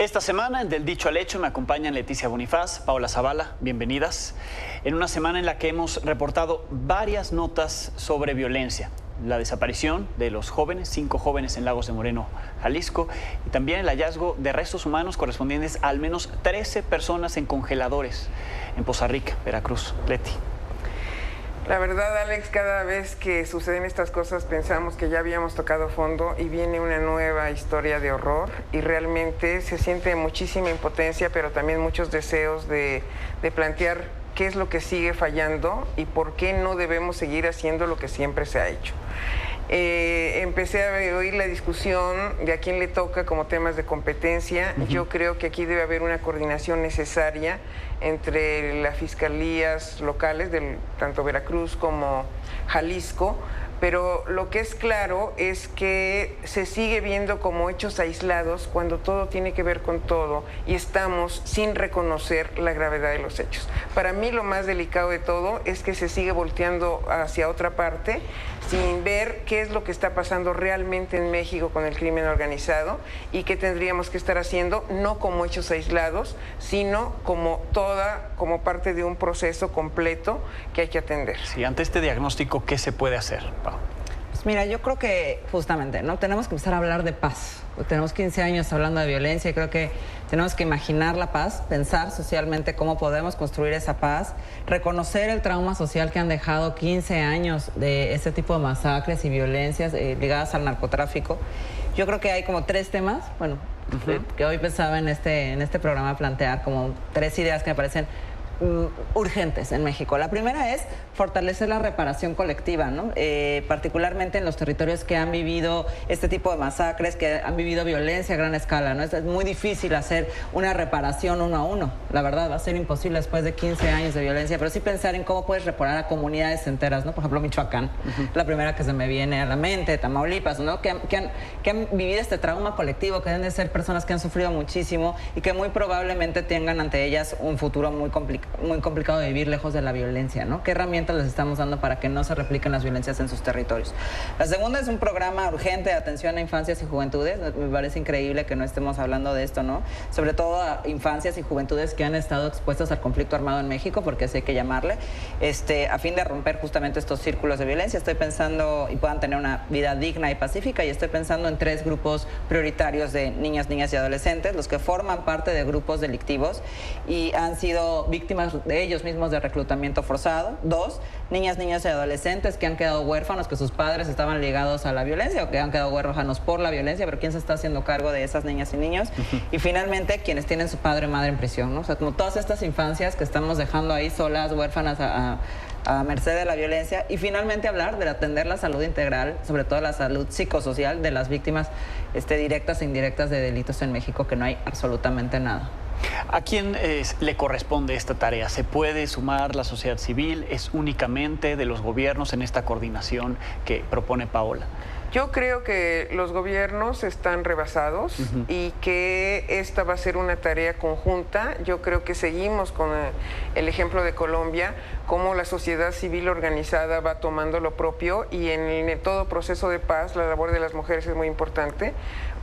Esta semana, en Del Dicho al Hecho, me acompañan Leticia Bonifaz, Paola Zavala, bienvenidas. En una semana en la que hemos reportado varias notas sobre violencia. La desaparición de los jóvenes, 5 jóvenes en Lagos de Moreno, Jalisco, y también el hallazgo de restos humanos correspondientes a al menos 13 personas en congeladores en Poza Rica, Veracruz. Leti. La verdad, Alex, cada vez que suceden estas cosas pensamos que ya habíamos tocado fondo y viene una nueva historia de horror y realmente se siente muchísima impotencia, pero también muchos deseos de plantear qué es lo que sigue fallando y por qué no debemos seguir haciendo lo que siempre se ha hecho. Empecé a oír la discusión de a quién le toca como temas de competencia. Yo creo que aquí debe haber una coordinación necesaria entre las fiscalías locales, tanto Veracruz como Jalisco, pero lo que es claro es que se sigue viendo como hechos aislados cuando todo tiene que ver con todo y estamos sin reconocer la gravedad de los hechos. Para mí lo más delicado de todo es que se sigue volteando hacia otra parte sin ver qué es lo que está pasando realmente en México con el crimen organizado y qué tendríamos que estar haciendo, no como hechos aislados, sino como parte de un proceso completo que hay que atender. Sí, ante este diagnóstico, ¿qué se puede hacer, Pau? Pues mira, yo creo que justamente, ¿no? Tenemos que empezar a hablar de paz. Tenemos 15 años hablando de violencia y creo que tenemos que imaginar la paz, pensar socialmente cómo podemos construir esa paz, reconocer el trauma social que han dejado 15 años de este tipo de masacres y violencias ligadas al narcotráfico. Yo creo que hay como 3 temas, bueno, que hoy pensaba en este programa plantear como 3 ideas que me parecen urgentes en México. La primera es fortalecer la reparación colectiva, ¿no? Particularmente en los territorios que han vivido este tipo de masacres, que han vivido violencia a gran escala, ¿no? Es muy difícil hacer una reparación 1 a 1. La verdad, va a ser imposible después de 15 años de violencia, pero sí pensar en cómo puedes reparar a comunidades enteras, ¿no? Por ejemplo, Michoacán, la primera que se me viene a la mente, Tamaulipas, ¿no? Que han vivido este trauma colectivo, que deben de ser personas que han sufrido muchísimo y que muy probablemente tengan ante ellas un futuro muy complicado de vivir lejos de la violencia, ¿no? ¿Qué herramientas les estamos dando para que no se repliquen las violencias en sus territorios? La segunda es un programa urgente de atención a infancias y juventudes. Me parece increíble que no estemos hablando de esto, ¿no? Sobre todo a infancias y juventudes que han estado expuestas al conflicto armado en México, porque así hay que llamarle, a fin de romper justamente estos círculos de violencia. Estoy pensando, y puedan tener una vida digna y pacífica, y estoy pensando en 3 grupos prioritarios de niñas y adolescentes, los que forman parte de grupos delictivos y han sido víctimas de ellos mismos de reclutamiento forzado. 2, niñas y adolescentes que han quedado huérfanos, que sus padres estaban ligados a la violencia o que han quedado huérfanos por la violencia, pero ¿quién se está haciendo cargo de esas niñas y niños? Y finalmente, quienes tienen su padre o madre en prisión, ¿no? O sea, como todas estas infancias que estamos dejando ahí solas, huérfanas, a merced de la violencia. Y finalmente hablar de atender la salud integral, sobre todo la salud psicosocial de las víctimas directas e indirectas de delitos en México, que no hay absolutamente nada. ¿A quién le corresponde esta tarea? ¿Se puede sumar la sociedad civil? ¿Es únicamente de los gobiernos en esta coordinación que propone Paola? Yo creo que los gobiernos están rebasados y que esta va a ser una tarea conjunta. Yo creo que seguimos con el ejemplo de Colombia, cómo la sociedad civil organizada va tomando lo propio y en todo proceso de paz la labor de las mujeres es muy importante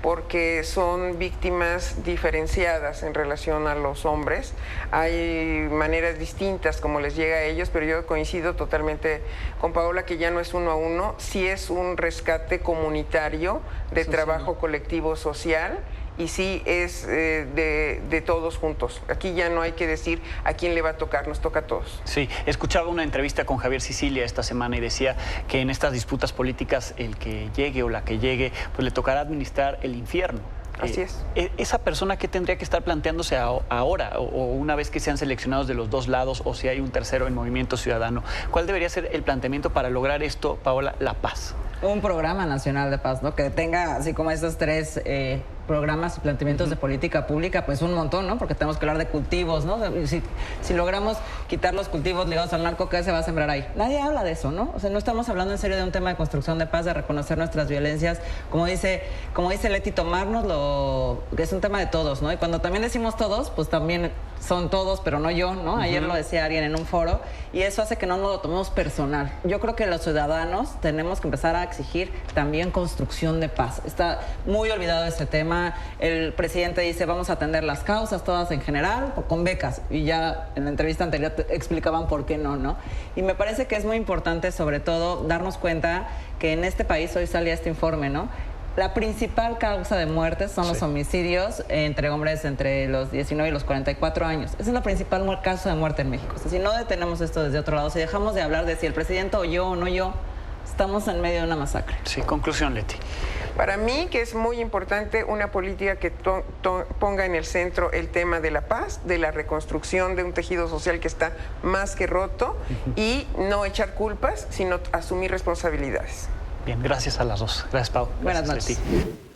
porque son víctimas diferenciadas en relación a los hombres. Hay maneras distintas como les llega a ellos, pero yo coincido totalmente con Paola que ya no es 1 a 1, sí es un rescate comunitario de trabajo colectivo social y sí es de todos juntos. Aquí ya no hay que decir a quién le va a tocar, nos toca a todos. Sí, escuchaba una entrevista con Javier Sicilia esta semana y decía que en estas disputas políticas el que llegue o la que llegue, pues le tocará administrar el infierno. Así es. ¿Esa persona qué tendría que estar planteándose ahora o una vez que sean seleccionados de los 2 lados o si hay un tercero en Movimiento Ciudadano? ¿Cuál debería ser el planteamiento para lograr esto, Paola, la paz? Un programa nacional de paz, ¿no? Que tenga, así como estos 3 programas y planteamientos de política pública, pues un montón, ¿no? Porque tenemos que hablar de cultivos, ¿no? Si logramos quitar los cultivos ligados al narco, ¿qué se va a sembrar ahí? Nadie habla de eso, ¿no? O sea, no estamos hablando en serio de un tema de construcción de paz, de reconocer nuestras violencias, como dice Leti, tomárnoslo, que es un tema de todos, ¿no? Y cuando también decimos todos, pues también son todos, pero no yo, ¿no? Ayer lo decía alguien en un foro, y eso hace que no nos lo tomemos personal. Yo creo que los ciudadanos tenemos que empezar a exigir también construcción de paz. Está muy olvidado ese tema. tema, el presidente dice vamos a atender las causas todas en general o con becas, y ya en la entrevista anterior explicaban por qué no. Y me parece que es muy importante sobre todo darnos cuenta que en este país, hoy salía este informe, ¿no? La principal causa de muertes son los homicidios entre hombres entre los 19 y los 44 años. Esa es la principal causa de muerte en México. O sea, si no detenemos esto desde otro lado, si dejamos de hablar de si el presidente oyó o no oyó, estamos en medio de una masacre. Sí, conclusión, Leti. Para mí que es muy importante una política que ponga en el centro el tema de la paz, de la reconstrucción de un tejido social que está más que roto y no echar culpas, sino asumir responsabilidades. Bien, gracias a las dos. Gracias, Pau. Buenas Gracias, noches. Leti.